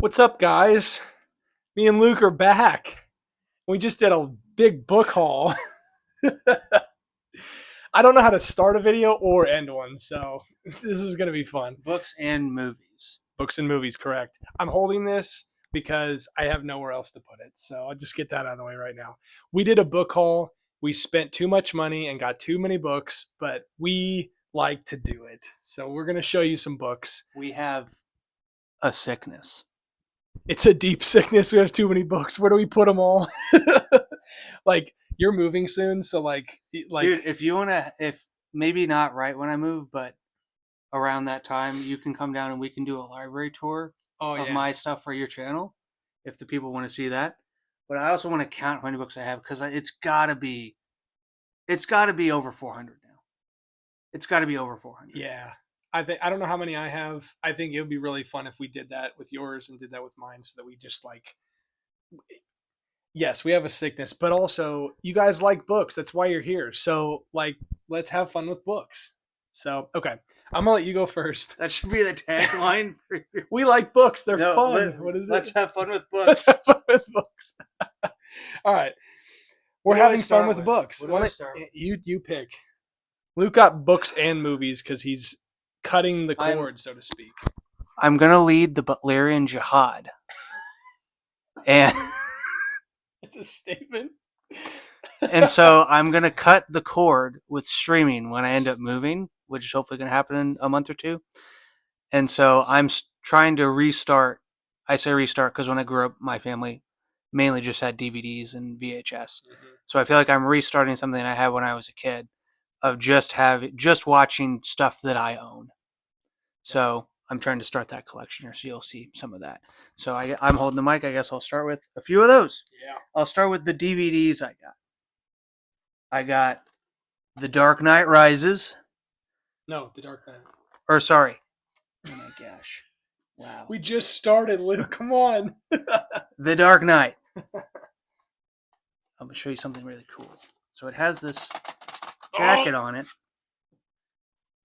What's up, guys? Me and Luke are back. We just did a big book haul. I don't know how to start a video or end one, so this is going to be fun. Books and movies. Books and movies, correct. I'm holding this because I have nowhere else to put it, so I'll just get that out of the way right now. We did a book haul. We spent too much money and got too many books, but we like to do it. So we're going to show you some books. We have a sickness. It's a deep sickness. We have too many books. Where do we put them all? Like, you're moving soon, so like Dude, if you want to, if maybe not right when I move, but around that time, you can come down and we can do a library tour of my stuff for your channel, if the people want to see that. But I also want to count how many books I have because it's got to be over 400 now. It's got to be over 400. Yeah. I don't know how many I have. I think it would be really fun if we did that with yours and did that with mine, so that we just like, yes, we have a sickness, but also you guys like books. That's why you're here. So like, let's have fun with books. So okay, I'm gonna let you go first. That should be the tagline. We like books. They're fun. What is it? Let's have fun with books. Let's have fun with books. All right, we're having fun with books. You pick. Luke got books and movies because he's cutting the cord, so to speak. I'm gonna lead the Butlerian Jihad, and it's a statement. And so I'm gonna cut the cord with streaming when I end up moving, which is hopefully gonna happen in a month or two. And so I'm trying to restart. I say restart because when I grew up, my family mainly just had DVDs and VHS. Mm-hmm. So I feel like I'm restarting something I had when I was a kid, of just watching stuff that I own. So I'm trying to start that collection here, so you'll see some of that. So I'm holding the mic. I guess I'll start with a few of those. Yeah. I'll start with the DVDs I got. I got The Dark Knight Rises. No, The Dark Knight. Or sorry. Oh my gosh. Wow. We just started, Luke. Come on. The Dark Knight. I'm going to show you something really cool. So it has this jacket on it.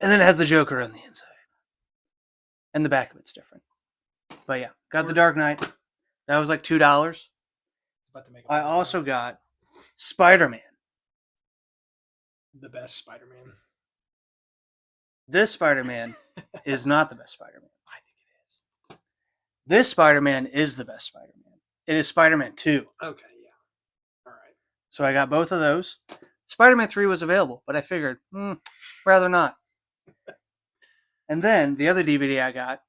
And then it has the Joker on the inside. And the back of it's different. But yeah, got The Dark Knight. That was like $2. I also got Spider-Man. The best Spider-Man. This Spider-Man is not the best Spider-Man. I think it is. This Spider-Man is the best Spider-Man. It is Spider-Man 2. Okay, yeah. All right. So I got both of those. Spider-Man 3 was available, but I figured, rather not. And then the other DVD I got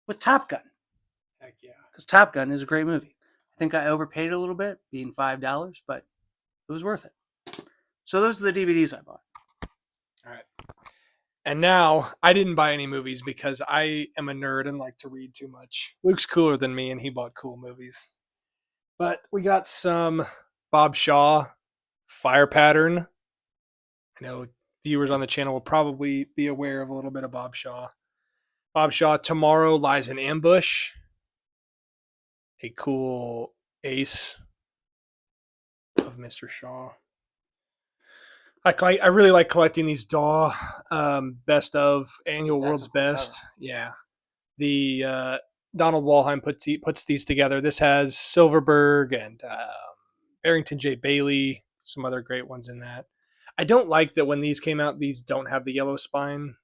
was Top Gun. Heck yeah. Because Top Gun is a great movie. I think I overpaid a little bit, being $5, but it was worth it. So those are the DVDs I bought. All right. And now, I didn't buy any movies because I am a nerd and like to read too much. Luke's cooler than me, and he bought cool movies. But we got some Bob Shaw, Fire Pattern. I know viewers on the channel will probably be aware of a little bit of Bob Shaw. Bob Shaw, Tomorrow Lies in Ambush. A cool ace of Mr. Shaw. I really like collecting these DAW best of annual World's Best. Yeah. The Donald Walheim puts these together. This has Silverberg and Barrington J. Bailey, some other great ones in that. I don't like that when these came out, these don't have the yellow spine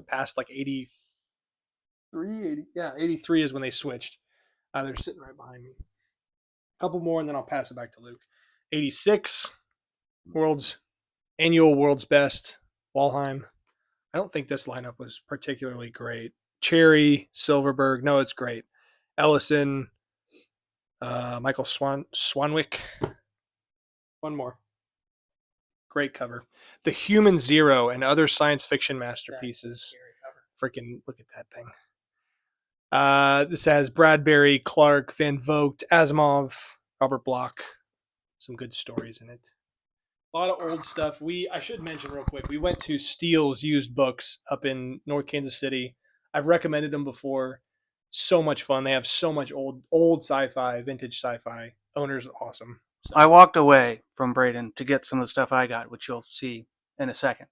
past like 83 is when they switched. They're sitting right behind me. A couple more, and then I'll pass it back to Luke. 86, annual World's Best, Walheim. I don't think this lineup was particularly great. Cherry, Silverberg, no, it's great. Ellison, Michael Swanwick. One more. Great cover. The Human Zero and Other Science Fiction Masterpieces. Freaking look at that thing. This has Bradbury, Clark, Van Vogt, Asimov, Robert Bloch. Some good stories in it. A lot of old stuff. I should mention real quick, we went to Steele's Used Books up in North Kansas City. I've recommended them before. So much fun. They have so much old sci-fi, vintage sci-fi. Owner's awesome. So. I walked away from Brayden to get some of the stuff I got, which you'll see in a second.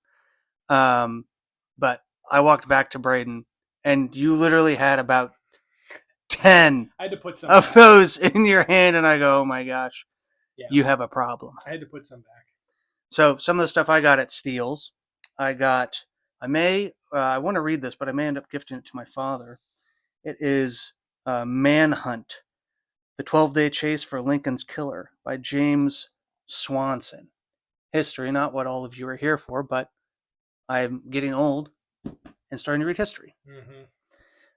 But I walked back to Brayden, and you literally had about 10 I had to put some of back. those in your hand, and I go, oh my gosh, Yeah, you have a problem. I had to put some back. So some of the stuff I got at Steele's, I want to read this, but I may end up gifting it to my father. It is Manhunt, The 12-Day Chase for Lincoln's Killer by James Swanson. History, not what all of you are here for, but I'm getting old and starting to read history.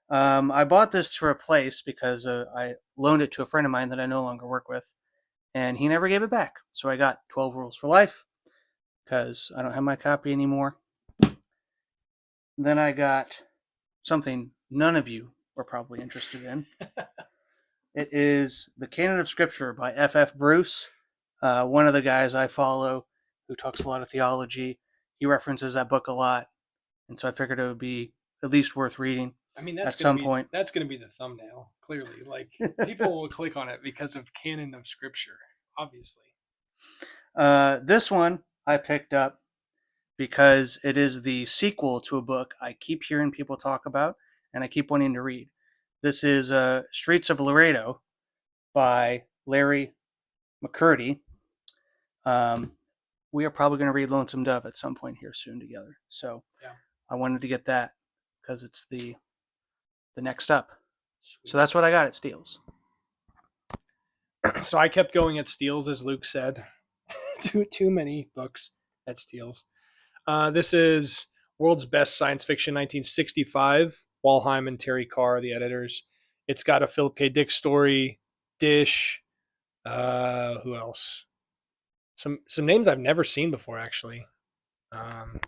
I bought this to replace because I loaned it to a friend of mine that I no longer work with, and he never gave it back. So I got 12 Rules for Life because I don't have my copy anymore. Then I got something none of you are probably interested in. It is The Canon of Scripture by F.F. Bruce, one of the guys I follow who talks a lot of theology. He references that book a lot, and so I figured it would be at least worth reading. I mean, at some point. That's going to be the thumbnail. Clearly, like people will click on it because of canon of scripture. Obviously, this one I picked up because it is the sequel to a book I keep hearing people talk about and I keep wanting to read. This is Streets of Laredo by Larry McCurdy. We are probably going to read Lonesome Dove at some point here soon together. So yeah. I wanted to get that because it's the next up. Sweet. So that's what I got at Steele's. So I kept going at Steele's, as Luke said. too many books at Steele's. This is World's Best Science Fiction 1965. Walheim and Terry Carr, the editors. It's got a Philip K. Dick story, Dish. Who else? Some names I've never seen before, actually.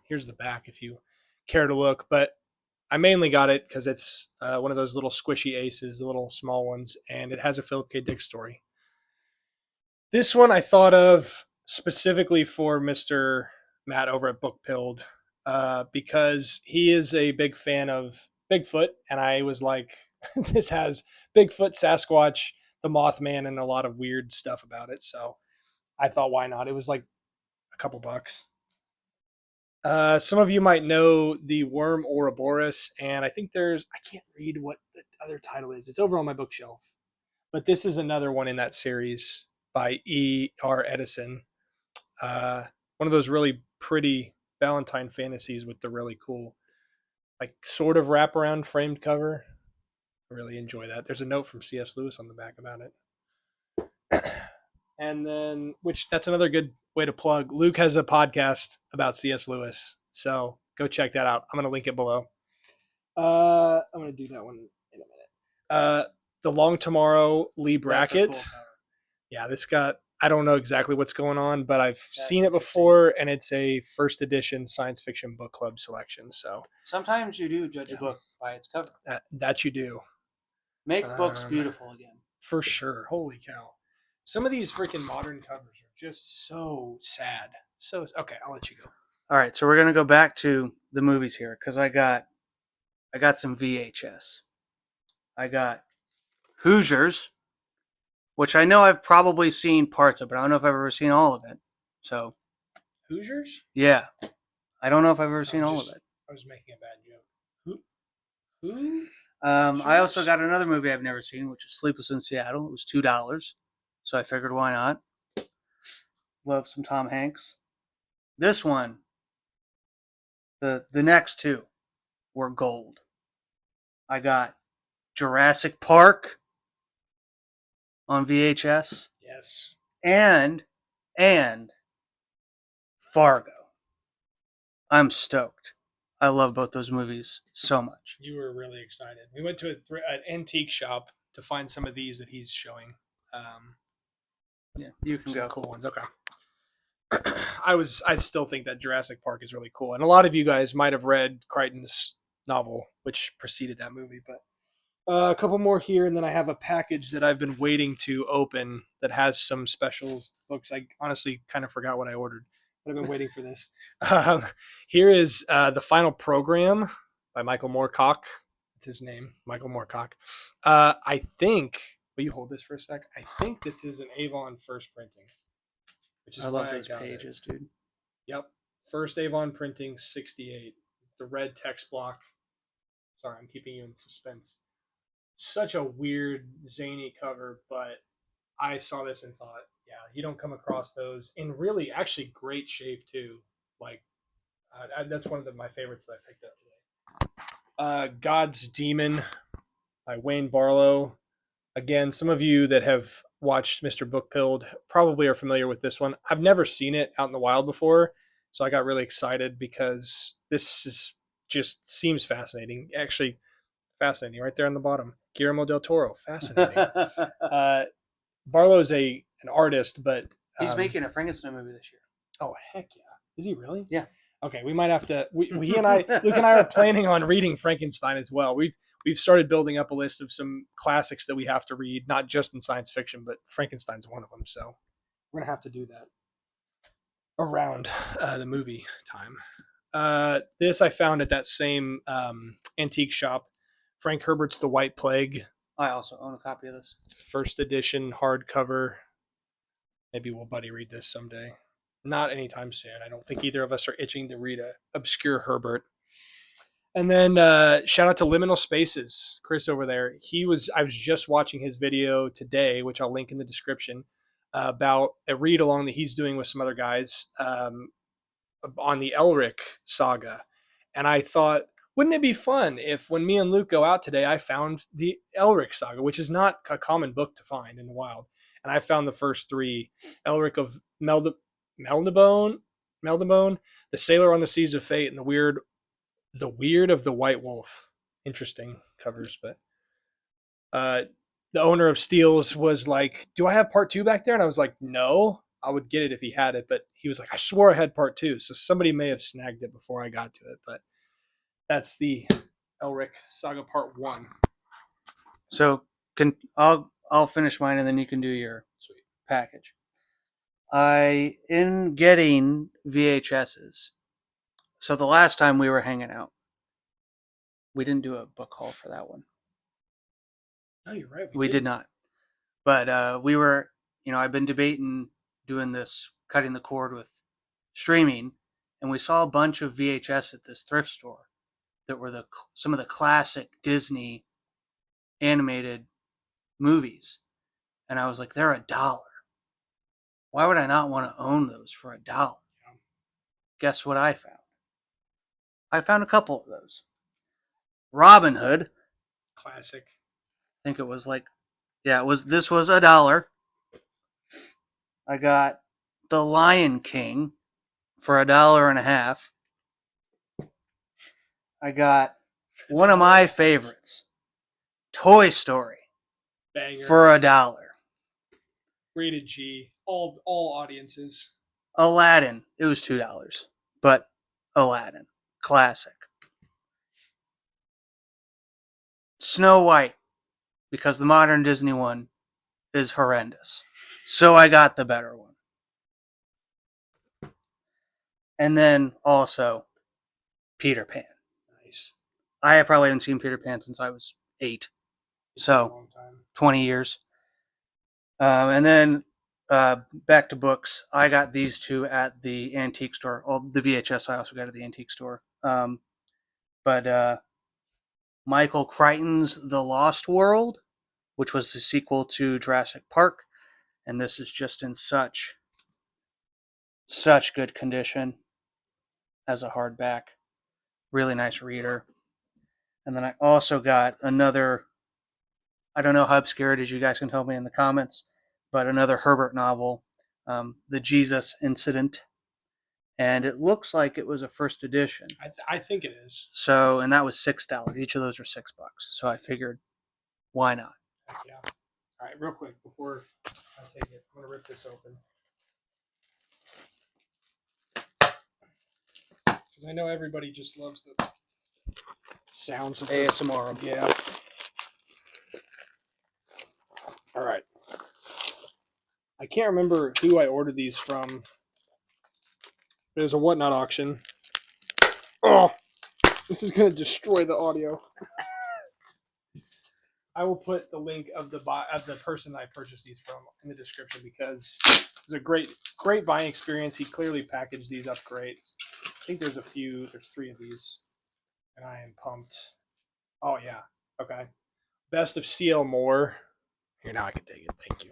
Here's the back if you care to look. But I mainly got it because it's one of those little squishy aces, the little small ones, and it has a Philip K. Dick story. This one I thought of specifically for Mr. Matt over at Book Pilled because he is a big fan of Bigfoot, and I was like, this has Bigfoot, Sasquatch, the Mothman, and a lot of weird stuff about it. So I thought, why not? It was like a couple bucks. Some of you might know the worm Ouroboros, and I think I can't read what the other title is. It's over on my bookshelf. But this is another one in that series by E.R. Edison. One of those really pretty Valentine fantasies with the really cool, like, sort of wraparound framed cover. I really enjoy that. There's a note from C.S. Lewis on the back about it. And then, that's another good way to plug. Luke has a podcast about C.S. Lewis, so go check that out. I'm going to link it below. I'm going to do that one in a minute. The Long Tomorrow, Lee Brackett. Cool. Yeah, I don't know exactly what's going on, but I've seen it before, and it's a first edition science fiction book club selection. So sometimes you do judge a book by its cover. That you do. Make books beautiful again. For sure. Holy cow. Some of these freaking modern covers are just so sad. So, okay, I'll let you go. All right, so we're going to go back to the movies here because I got some VHS. I got Hoosiers, which I know I've probably seen parts of, but I don't know if I've ever seen all of it. So Hoosiers? Yeah. I don't know if I've ever seen all of it. I was making a bad joke. Who? I also got another movie I've never seen, which is Sleepless in Seattle. It was $2, so I figured why not. Love some Tom Hanks. This one, the next two were gold. I got Jurassic Park on VHS. Yes. And Fargo. I'm stoked. I love both those movies so much. You were really excited. We went to an antique shop to find some of these that he's showing. Yeah, you can go. Cool ones. Okay. I still think that Jurassic Park is really cool, and a lot of you guys might have read Crichton's novel, which preceded that movie. But a couple more here, and then I have a package that I've been waiting to open that has some special books. I honestly kind of forgot what I ordered, but I've been waiting for this. Here is The Final Program by Michael Moorcock. That's his name, Michael Moorcock. I think. Will you hold this for a sec? I think this is an Avon first printing. I love those pages, dude. Yep. First Avon printing, 68. The red text block. Sorry, I'm keeping you in suspense. such a weird, zany cover, but I saw this and thought, yeah, you don't come across those in really actually great shape too. Like that's one of my favorites that I picked up today. God's Demon by Wayne Barlow. Again, some of you that have watched Mr. Bookpilled probably are familiar with this one. I've never seen it out in the wild before, so I got really excited because this is just seems fascinating. Actually, fascinating right there on the bottom. Guillermo del Toro, fascinating. Barlow's an artist, but He's making a Frankenstein movie this year. Oh heck yeah! Is he really? Yeah. Okay, we might have to. He and I, Luke and I, are planning on reading Frankenstein as well. We've started building up a list of some classics that we have to read, not just in science fiction, but Frankenstein's one of them. So we're gonna have to do that around the movie time. This I found at that same antique shop, Frank Herbert's The White Plague. I also own a copy of this. It's first edition hardcover. Maybe we'll buddy read this someday. Not anytime soon. I don't think either of us are itching to read a obscure Herbert. And then shout out to Liminal Spaces, Chris over there. I was just watching his video today, which I'll link in the description, about a read along that he's doing with some other guys on the Elric saga. And I thought, wouldn't it be fun if when me and Luke go out today, I found the Elric saga, which is not a common book to find in the wild. And I found the first three, Elric of Meldebone, the Sailor on the Seas of Fate, and the Weird of the White Wolf. Interesting covers, but the owner of Steele's was like, "Do I have part two back there?" And I was like, "No, I would get it if he had it." But he was like, "I swore I had part two." So somebody may have snagged it before I got to it. But that's the Elric Saga Part 1. So I'll finish mine and then you can do your Sweet package. In getting VHSs. So the last time we were hanging out, we didn't do a book haul for that one. No, you're right. We did not. But we were, I've been debating doing this, cutting the cord with streaming, and we saw a bunch of VHS at this thrift store that were some of the classic Disney animated movies. And I was like, they're $1. Why would I not want to own those for $1? Yeah. Guess what I found? I found a couple of those. Robin Hood. Classic. I think it was this was $1. I got The Lion King for $1.50. I got one of my favorites, Toy Story, Banger. for $1. Rated G. All audiences. Aladdin, it was $2, but Aladdin, classic. Snow White, because the modern Disney one is horrendous. So I got the better one. And then also Peter Pan. Nice. I probably haven't seen Peter Pan since I was 8. So 20 years. And then back to books. I got these two at the antique store. Well, the VHS I also got at the antique store. But Michael Crichton's The Lost World, which was the sequel to Jurassic Park. And this is just in such good condition as a hardback. Really nice reader. And then I also got another, I don't know how obscure it is, you guys can tell me in the comments, but another Herbert novel, The Jesus Incident. And it looks like it was a first edition. I think it is. So, and that was $6. Each of those are $6. So I figured, why not? Yeah. All right, real quick before I take it, I'm gonna rip this open because I know everybody just loves the sounds of ASMR. Yeah. All right. I can't remember who I ordered these from. It was a Whatnot auction. Oh, this is gonna destroy the audio. I will put the link of the person I purchased these from in the description because it's a great buying experience. He clearly packaged these up great. I think there's 3 of these, and I am pumped. Oh yeah, okay. Best of CL Moore. Here, now I can take it. Thank you.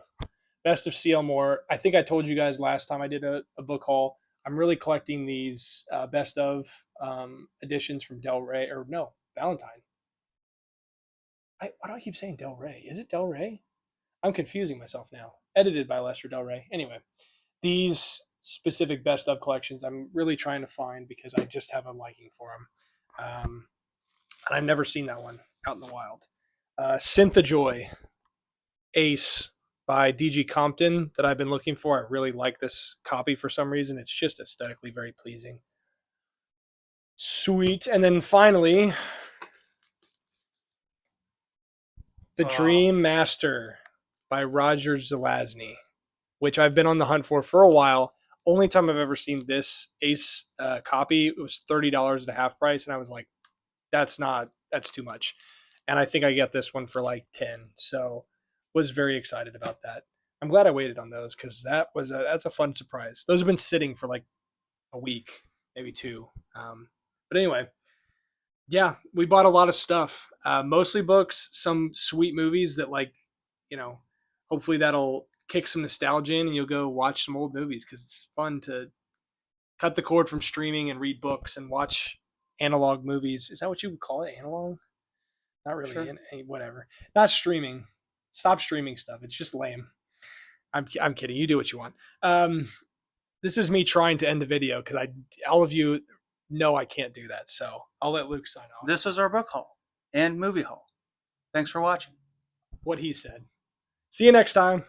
Best of CL Moore. I think I told you guys last time I did a book haul. I'm really collecting these best of editions from Del Rey, or no, Valentine. Why do I keep saying Del Rey? Is it Del Rey? I'm confusing myself now. Edited by Lester Del Rey. Anyway, these specific best of collections I'm really trying to find because I just have a liking for them. And I've never seen that one out in the wild. Synth Joy Ace by DG Compton that I've been looking for. I really like this copy for some reason. It's just aesthetically very pleasing. Sweet. And then finally, The Dream Master by Roger Zelazny, which I've been on the hunt for a while. Only time I've ever seen this Ace copy, it was $30 at a half price, and I was like, that's too much. And I think I get this one for like 10. So was very excited about that. I'm glad I waited on those because that's a fun surprise. Those have been sitting for like a week, maybe two. But anyway, yeah, we bought a lot of stuff, mostly books, some sweet movies that you know, hopefully that'll kick some nostalgia in and you'll go watch some old movies because it's fun to cut the cord from streaming and read books and watch analog movies. Is that what you would call it? Analog? Not really. Sure. Whatever. Not streaming. Stop streaming stuff. It's just lame. I'm kidding. You do what you want. This is me trying to end the video because all of you know I can't do that. So I'll let Luke sign off. This was our book haul and movie haul. Thanks for watching. What he said. See you next time.